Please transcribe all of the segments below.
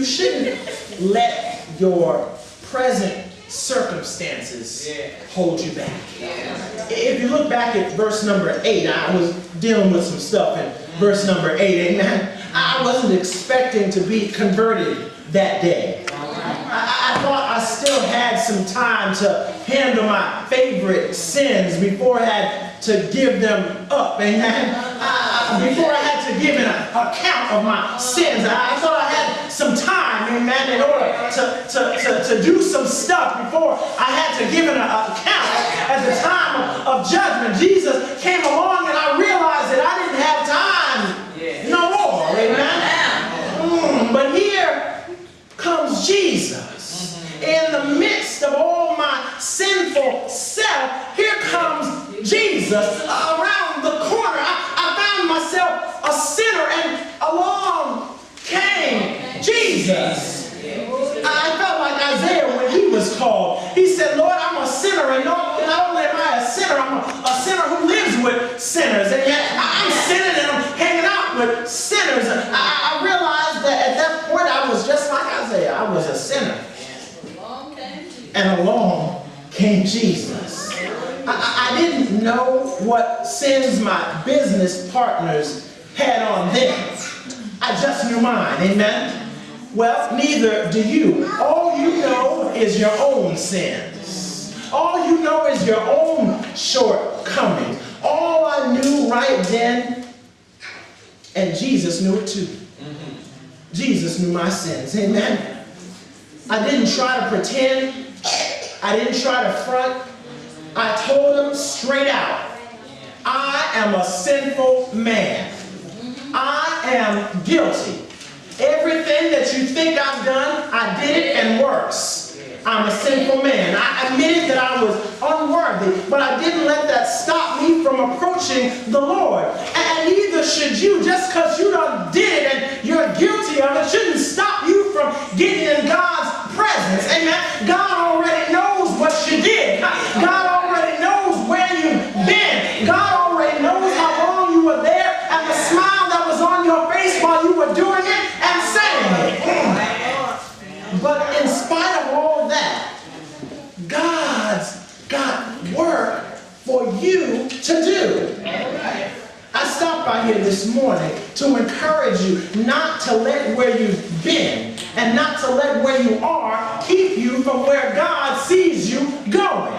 you shouldn't let your present circumstances hold you back. If you look back at verse number 8, I was dealing with some stuff in verse number 8, amen. I wasn't expecting to be converted that day. I thought I still had some time to handle my favorite sins before I had to give them up, amen. Before I had to give an account of my sins, I thought I had some time, amen, in order to do some stuff before I had to give an account. At the time of judgment, Jesus came along and I realized that I didn't have time no more, amen. But here comes Jesus. In the midst of all my sinful self, here comes Jesus. Around the corner, I found myself a sinner, and along came Jesus. I felt like Isaiah when he was called. He said, Lord, I'm a sinner, and not only am I a sinner, I'm a sinner who lives with sinners. And yet I'm sinning and I'm hanging out with sinners. I realized that at that point I was just like Isaiah. I was a sinner. And along came Jesus. I didn't know what sins my business partners had on them. I just knew mine, amen? Well, neither do you. All you know is your own sins. All you know is your own shortcomings. All I knew right then, and Jesus knew it too. Jesus knew my sins, amen? I didn't try to pretend. I didn't try to front. I told him straight out, I am a sinful man. I am guilty. Everything that you think I've done, I did it and worse. I'm a sinful man. I admitted that I was unworthy, but I didn't let that stop me from approaching the Lord. And neither should you. Just because you done did it and you're guilty of it shouldn't stop you from getting in God's presence. Amen. God already knows what you did. God already knows where you've been. God already knows how long you were there and the smile that was on your face while you were doing it and saying it. But in spite of all that, God's got work for you to do. I stopped by here this morning to encourage you not to let where you've been and not to let where you are keep you from where God sees you going.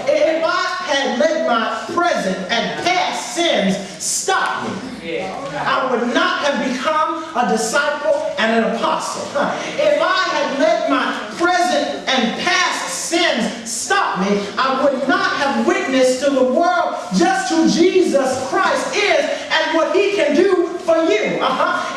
If I had let my present and past sins stop me, I would not have become a disciple and an apostle. If I had let my present and past sins stop me, I would not have witnessed to the world just who Jesus Christ is and what he can do for you.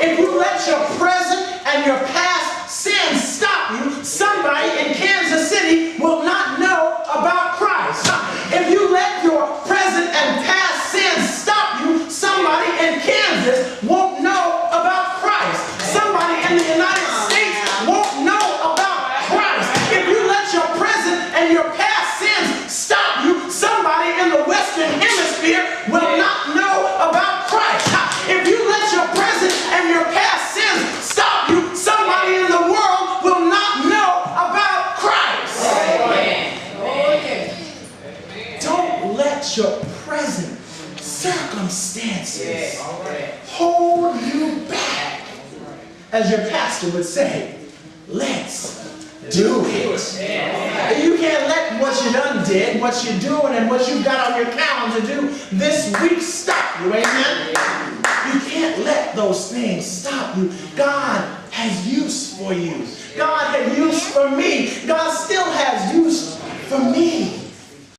If you let your present and your past sins stop you, somebody in Kansas City will not know about Christ. If you let your present and past sins stop you, somebody in Kansas won't know about Christ. Somebody in the United States won't know about Christ. If you let your present and your past sins stop you, somebody in the Western Hemisphere will not know about Christ. If you let your present and your past sins stop you, somebody in the world will not know about Christ. Don't let your present circumstances hold you back. As your pastor would say, let's do it. You can't let what you done did, what you're doing, and what you got on your calendar to do this week stop you, amen? You can't let those things stop you. God has use for you. God had use for me. God still has use for me.